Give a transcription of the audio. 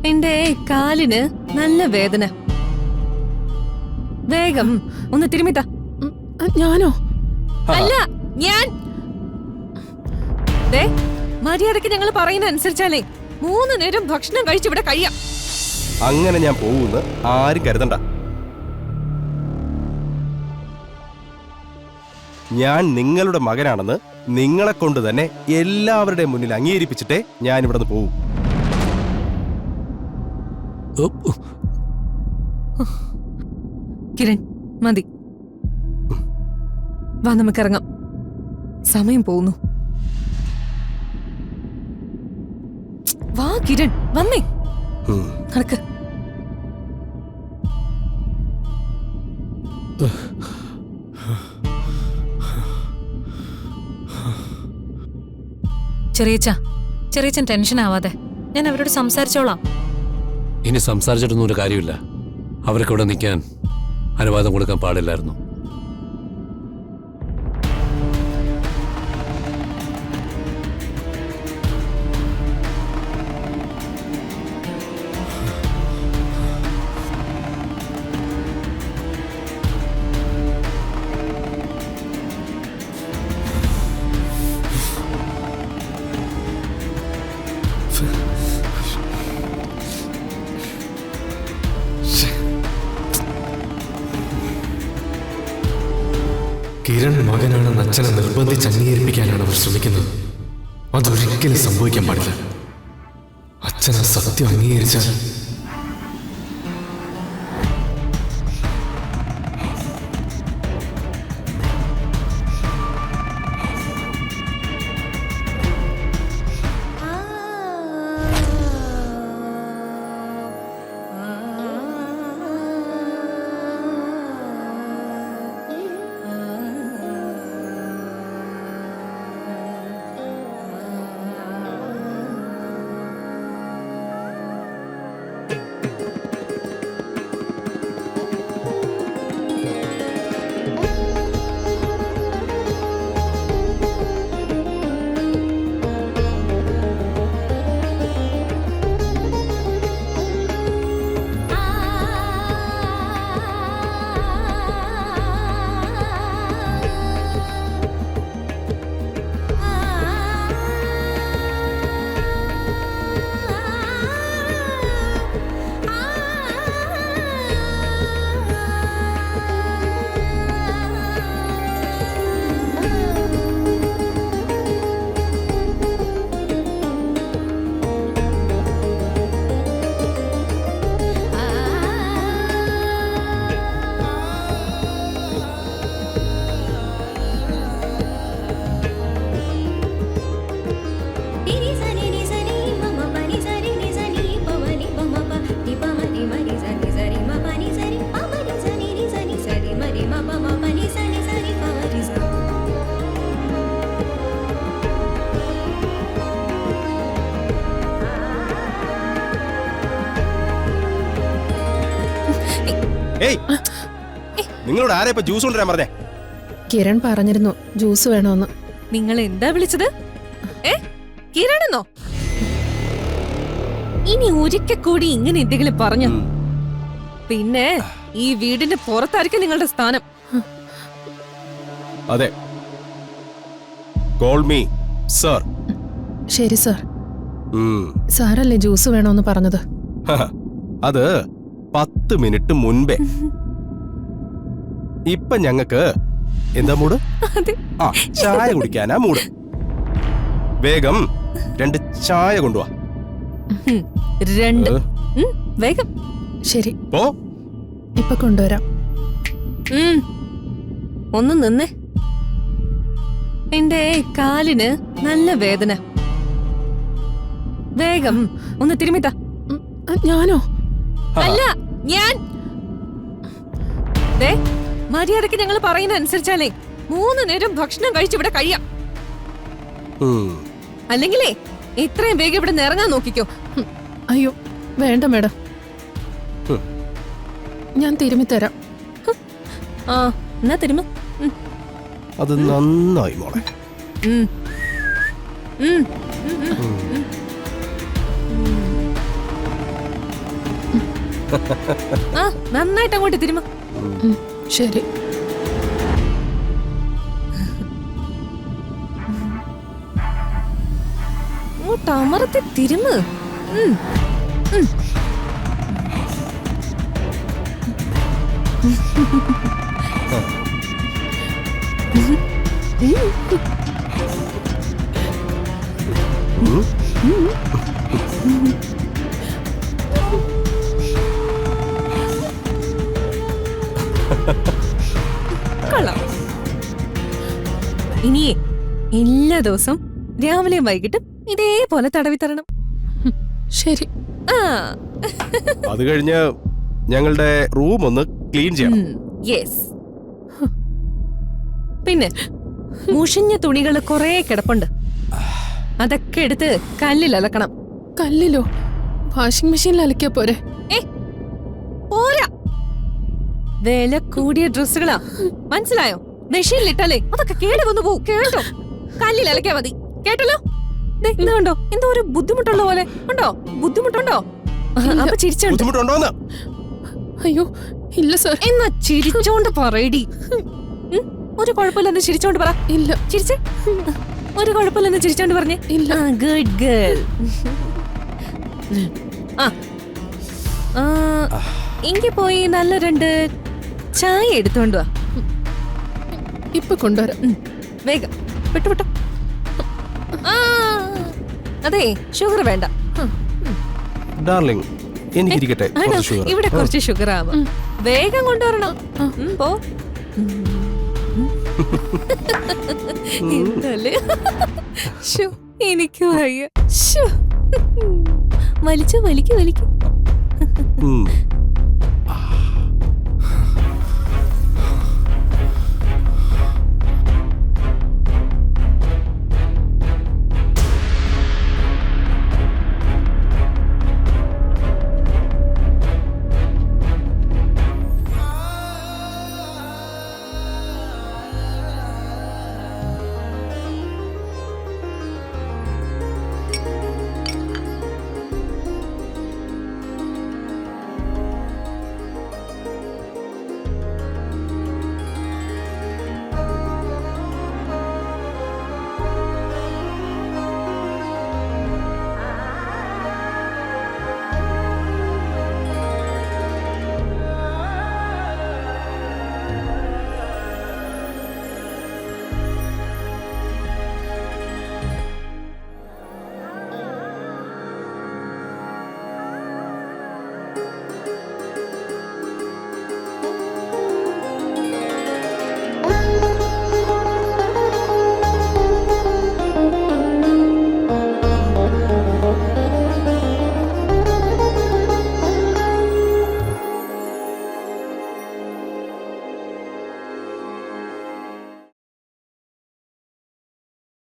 എന്റെ കാലിന് നല്ല വേദന. വേഗം ഒന്ന് തിരുമിത്ത. ഞാനോ? അല്ല, ഞാൻ. മര്യാദക്ക് ഞങ്ങൾ പറയുന്ന അനുസരിച്ചാലേ 3 നേരം ഭക്ഷണം കഴിച്ചിവിടെ കഴിയാം. അങ്ങനെ ഞാൻ പോകുമെന്ന് ആരും കരുതണ്ട. ഞാൻ നിങ്ങളുടെ മകനാണെന്ന് നിങ്ങളെ കൊണ്ട് തന്നെ എല്ലാവരുടെയും മുന്നിൽ അംഗീകരിപ്പിച്ചിട്ടേ ഞാൻ ഇവിടെ നിന്ന് പോകും. കിരൺ, മതി. വാ, നമുക്കിറങ്ങാം. സമയം പോകുന്നു. വാ കിരൺ, വന്നേ. നടക്ക്. ചെറിയച്ഛൻ ടെൻഷൻ ആവാതെ, ഞാൻ അവരോട് സംസാരിച്ചോളാം. ഇനി സംസാരിച്ചിട്ടൊന്നും ഒരു കാര്യമില്ല. അവർക്ക് ഇവിടെ നിൽക്കാൻ അനുവാദം കൊടുക്കാൻ പാടില്ലായിരുന്നു. കിരൺ മകനാണെന്ന് അച്ഛനെ നിർബന്ധിച്ച് അംഗീകരിപ്പിക്കാനാണ് അവർ ശ്രമിക്കുന്നത്. അതൊരിക്കലും സംഭവിക്കാൻ പാടില്ല. അച്ഛൻ ആ സത്യം അംഗീകരിച്ചാൽ നിങ്ങളോട് ആരെ ഇപ്പൊ ജ്യൂസ് കൊണ്ടുവരാൻ പറഞ്ഞേ? കിരൺ പറഞ്ഞിരുന്നു ജ്യൂസ് വേണോന്ന്. നിങ്ങൾ എന്താ വിളിച്ചത്? കിരണെന്നോ? ഇനി ഒരിക്കൽ കൂടി ഇങ്ങനെ എന്തെങ്കിലും പറഞ്ഞു, പിന്നെ ഈ വീടിന്റെ പുറത്തായിരിക്കും നിങ്ങളുടെ സ്ഥാനം. അതെ, കോൾ മീ സർ. ശരി സർ. സാറല്ലേ ജ്യൂസ് വേണോന്ന് പറഞ്ഞത്? അത് 10 മിനിറ്റ് മുൻപേ. ഇപ്പൊ ഞങ്ങക്ക് എന്താ മൂട്? ആ, ചായ കുടിക്കാനാ മൂട്. വേഗം 2 ചായ കൊണ്ടുവാ. 2 വേഗം. ശരി, പോ. ഇപ്പൊ കൊണ്ടുവരാം. ഒന്ന് നിന്നേ. എന്റെ കാലിന് നല്ല വേദന. വേഗം ഒന്ന് തിരുമിത്ത. ഞാനോ? അല്ല, ഞാൻ. മര്യാദക്ക് ഞങ്ങൾ പറയുന്ന അനുസരിച്ചാലേ 3 നേരം ഭക്ഷണം കഴിച്ചിവിടെ കഴിയാം. അല്ലെങ്കിലേ ഇത്രയും വേഗം ഇവിടെ ഇറങ്ങാൻ നോക്കിക്കോ. അയ്യോ വേണ്ട മേഡം, ഞാൻ തിരുമിത്തരാം. ആ, എന്നാ തിരുമ. അത് നന്നായി മോളെ. ആ നന്നായിട്ട് അങ്ങോട്ട് തിരുമ. ശരി. അങ്ങോട്ട് അമർത്തി തിരുമ്. ഉം. ഉം. കൊള്ളാം. ഇനിയേ എല്ലാ ദിവസവും രാവിലെയും വൈകിട്ടും ഇതേപോലെ തടവി തരണം. ശരി. ആ അത് കഴിഞ്ഞ് ഞങ്ങളുടെ റൂം ഒന്ന് ക്ലീൻ ചെയ്യണം. യെസ്. പിന്നെ മുഷിഞ്ഞ തുണികള് കൊറേ കിടപ്പുണ്ട്. അതൊക്കെ എടുത്ത് കല്ലിൽ അലക്കണം. കല്ലിലോ? വാഷിംഗ് മെഷീനിൽ അലക്കിയാ പോരെ? പോരാ, വില കൂടിയ ഡ്രസ്സുകളാ, മനസ്സിലായോ? മെഷീനിലിട്ടാലേ അതൊക്കെ കേട് വന്നു പോവും. കേട്ടോ? കല്ലിൽ അലക്കിയാ മതി, കേട്ടല്ലോ? ദേ, ഇത് കണ്ടോ, എന്തോ ഒരു ബുദ്ധിമുട്ടുള്ള പോലെ ഉണ്ടോ? ബുദ്ധിമുട്ടുണ്ടോ? അപ്പൊ ചിരിച്ചോണ്ട് ബുദ്ധിമുട്ടുണ്ടോന്ന്? അയ്യോ ഇല്ല സർ. എന്നാ ചിരിച്ചോണ്ട് പറയടി. ഒരു കുഴപ്പമില്ലെന്ന് ചിരിച്ചോണ്ട് പറ. ഇല്ല. ചിരിച്ചേ. ഒരു കുഴപ്പമില്ലെന്ന് ചിരിച്ചോണ്ട് പറഞ്ഞേ. ഇല്ല. Good girl. എങ്കിൽ പോയി നല്ല 2 ചായ എടുത്തോണ്ട് വാ. ഇപ്പൊ കൊണ്ടുവരാം. വേഗം പെട്ടു. അതെ, ഷുഗർ വേണ്ട. ഡാർലിംഗ്, എനിക്കിരിക്കട്ടെ ആണോ? കുറച്ച് sugar. ഇവിടെ കുറച്ച് ഷുഗർ ആവാം. വേഗം കൊണ്ടുവരണം. പോ. എന്താല്ലേ? ശ്ശോ, എനിക്ക് വയ്യ. ശ്ശോ. വലിച്ചു. ഉം.